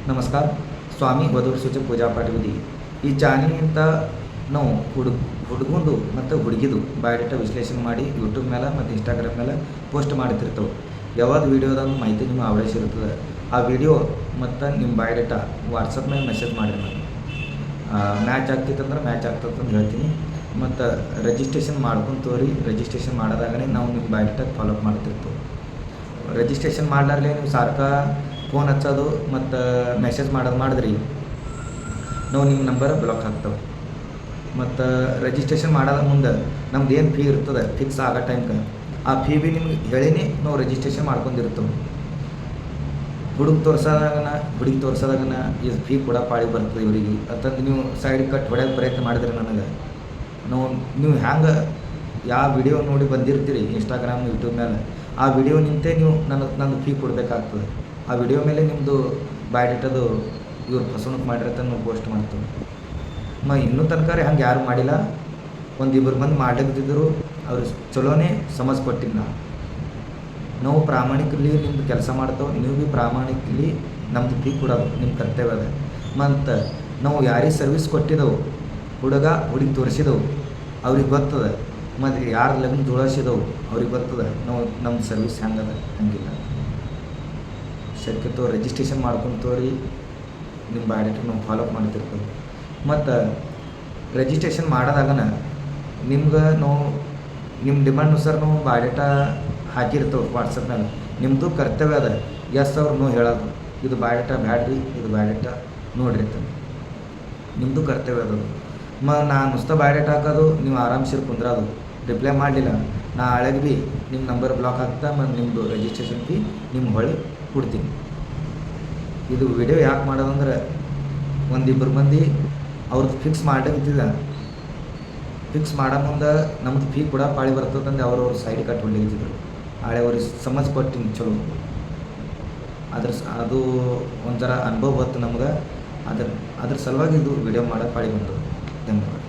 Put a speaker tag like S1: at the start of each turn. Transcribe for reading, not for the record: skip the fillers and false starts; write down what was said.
S1: ನಮಸ್ಕಾರ. ಸ್ವಾಮಿ ವಧುವರ ಸೂಚಕ ಪೂಜಾ ಪಾಠವಿಧಿ. ಈ ಚಾನಲಿಂದ ನಾವು ಹುಡುಗಂದು ಮತ್ತು ಹುಡುಗಿದು ಬಯೋಡೇಟಾ ವಿಶ್ಲೇಷಣೆ ಮಾಡಿ ಯೂಟ್ಯೂಬ್ ಮೇಲೆ ಮತ್ತು ಇನ್ಸ್ಟಾಗ್ರಾಮ್ ಮೇಲೆ ಪೋಸ್ಟ್ ಮಾಡ್ತಿರ್ತವೆ. ಯಾವ್ದು ವೀಡಿಯೋದಂದು ಮಾಹಿತಿ ನಿಮ್ಗೆ ಅವಶ್ಯಕತೆ ಆ ವಿಡಿಯೋ ಮತ್ತು ನಿಮ್ಮ ಬಯೋಡೇಟಾ ವಾಟ್ಸಪ್ ಮೇಲೆ ಮೆಸೇಜ್ ಮಾಡಿರಿ. ನಾನು ಮ್ಯಾಚ್ ಆಗ್ತಿತ್ತಂದ್ರೆ ಮ್ಯಾಚ್ ಆಗ್ತದಂತ ಹೇಳ್ತೀನಿ. ಮತ್ತು ರಿಜಿಸ್ಟ್ರೇಷನ್ ಮಾಡ್ಕೊಂಡು ತೋರಿ. ರಿಜಿಸ್ಟ್ರೇಷನ್ ಮಾಡೋದಾಗಲೇ ನಾವು ನಿಮ್ಮ ಬಯೋಡೇಟಾ ಫಾಲೋಅಪ್ ಮಾಡ್ತಿರ್ತೇವೆ. ರಿಜಿಸ್ಟ್ರೇಷನ್ ಮಾಡ್ಲಾರ್ಲೆ ನೀವು ಸಾರ್ಕ ಫೋನ್ ಹಚ್ಚೋದು ಮತ್ತು ಮೆಸೇಜ್ ಮಾಡಿದ್ರಿ ನಾವು ನಿಮ್ಮ ನಂಬರ್ ಬ್ಲಾಕ್ ಹಾಕ್ತೇವೆ. ಮತ್ತು ರಿಜಿಸ್ಟ್ರೇಷನ್ ಮಾಡೋದ ಮುಂದೆ ನಮ್ದು ಏನು ಫೀ ಇರ್ತದೆ ಫಿಕ್ಸ್ ಆಗೋ ಟೈಮ್ಗೆ ಆ ಫೀ ಭೀ ನಿಮ್ಗೆ ಹೇಳಿನೇ ನಾವು ರಿಜಿಸ್ಟ್ರೇಷನ್ ಮಾಡ್ಕೊಂಡಿರ್ತೇವೆ. ಹುಡುಗಿ ತೋರ್ಸೋದಾಗನ ಈ ಫೀ ಕೂಡ ಪಾಳಿ ಬರ್ತದೆ ಇವರಿಗೆ ಅಂತಂದು ನೀವು ಸೈಡ್ ಕಟ್ ಹೊಡೆಯೋದು ಪ್ರಯತ್ನ ಮಾಡಿದ್ರಿ ನನಗೆ. ನೀವು ಹ್ಯಾಂಗೆ ಯಾವ ವಿಡಿಯೋ ನೋಡಿ ಬಂದಿರ್ತೀರಿ ಇನ್ಸ್ಟಾಗ್ರಾಮ್ ಯೂಟ್ಯೂಬ್ ಮೇಲೆ ಆ ವಿಡಿಯೋ ನಿಂತೆ ನೀವು ನಂದು ಫೀ ಕೊಡಬೇಕಾಗ್ತದೆ. ಆ ವಿಡಿಯೋ ಮೇಲೆ ನಿಮ್ಮದು ಬಯೋಡೇಟಾದು ಇವ್ರು ಫಸವಣಿಗೆ ಮಾಡಿರತ್ತ ನಾವು ಪೋಸ್ಟ್ ಮಾಡ್ತೀವಿ. ಇನ್ನೂ ತನಕ ಹಂಗೆ ಯಾರು ಮಾಡಿಲ್ಲ. ಒಂದಿಬ್ಬರು ಮಂದಿ ಮಾಡ್ಲಿಕ್ಕಿದ್ರು ಅವ್ರು ಚಲೋನೇ ಸಮಜ್ ಕೊಟ್ಟಿಲ್ಲ. ನಾವು ಪ್ರಾಮಾಣಿಕಲಿ ನಿಮ್ದು ಕೆಲಸ ಮಾಡ್ತೇವೆ. ನೀವು ಭೀ ಪ್ರಾಮಾಣಿಕಲಿ ನಮ್ಮದು ಫೀ ಕೊಡೋದು ನಿಮ್ಮ ಕರ್ತವ್ಯ ಅದ. ಮತ್ತು ನಾವು ಯಾರಿಗೆ ಸರ್ವಿಸ್ ಕೊಟ್ಟಿದ್ದೆವು ಹುಡುಗಿ ತೋರಿಸಿದೆವು ಅವ್ರಿಗೆ ಗೊತ್ತದ. ಮತ್ತು ಯಾರು ಲಗ್ನ ಜೋಡಿಸಿದೆವು ಅವ್ರಿಗೆ ಗೊತ್ತದ ನಾವು ನಮ್ಮ ಸರ್ವಿಸ್ ಹೆಂಗದ ಹಂಗಿಲ್ಲ. ಶಕ್ಯತೋ ರಿಜಿಸ್ಟ್ರೇಷನ್ ಮಾಡ್ಕೊಂಡು ತೋರಿ ನಿಮ್ಮ ಬಯೋಡೇಟಾ ನಾವು ಫಾಲೋಅಪ್ ಮಾಡ್ತಿರ್ತೀವಿ. ಮತ್ತು ರಿಜಿಸ್ಟ್ರೇಷನ್ ಮಾಡೋದಾಗನ ನಿಮ್ಗೆ ನಾವು ನಿಮ್ಮ ಡಿಮಾಂಡ್ನುಸಾರ ನಾವು ಬಯೋಡೇಟಾ ಹಾಕಿರ್ತೇವೆ ವಾಟ್ಸಪ್ ಮೇಲೆ. ನಿಮ್ಮದು ಕರ್ತವ್ಯ ಅದ ಎಸ್ ಅವ್ರು ನಾವು ಹೇಳೋದು ಇದು ಬಯೋಡೇಟಾ ಬ್ಯಾಡ್ರಿ ಇದು ಬಯೋಡೇಟಾ ನೋಡ್ರಿ ಅಂತ ನಿಮ್ಮದು ಕರ್ತವ್ಯ ಅದದು. ನಾನು ನುಸ್ತ ಬಯೋಡೇಟಾ ಹಾಕೋದು ನೀವು ಆರಾಮ್ಸಿರ್ ಕುಂದ್ರೋದು. ರಿಪ್ಲೈ ಮಾಡಲಿಲ್ಲ ನಾ ಹಳೆಗೆ ಭೀ ನಿಮ್ಮ ನಂಬರ್ ಬ್ಲಾಕ್ ಹಾಕ್ತಾ ಮತ್ತು ನಿಮ್ಮದು ರಿಜಿಸ್ಟ್ರೇಷನ್ ಫೀ ನಿಮ್ಗೆ ಹೊಳ್ಳಿ ಕೊಡ್ತೀನಿ. ಇದು ವಿಡಿಯೋ ಯಾಕೆ ಮಾಡೋದಂದ್ರೆ ಒಂದಿಬ್ಬರು ಮಂದಿ ಅವ್ರದ್ದು ಫಿಕ್ಸ್ ಮಾಡಲಿಕ್ಕಿದ್ದ ಫಿಕ್ಸ್ ಮಾಡೋ ಮುಂದೆ ನಮ್ಮದು ಫೀ ಕೂಡ ಪಾಳಿ ಬರ್ತದಂದು ಅವ್ರವ್ರ ಸೈಡ್ ಕಟ್ ಹೊಡ್ಲಿಕ್ಕಿದ್ರು. ಹಳೆ ಅವ್ರಿಗೆ ಸಮಜ್ ಕೊಟ್ಟಿನಿ ಚಲೋ. ಅದು ಒಂಥರ ಅನುಭವ ಬಂತು ನಮ್ಗೆ. ಅದ್ರ ಸಲುವಾಗಿ ಇದು ವಿಡಿಯೋ ಮಾಡೋಕ್ಕೆ ಪಾಳಿ ಬಂತು. ಧನ್ಯವಾದ.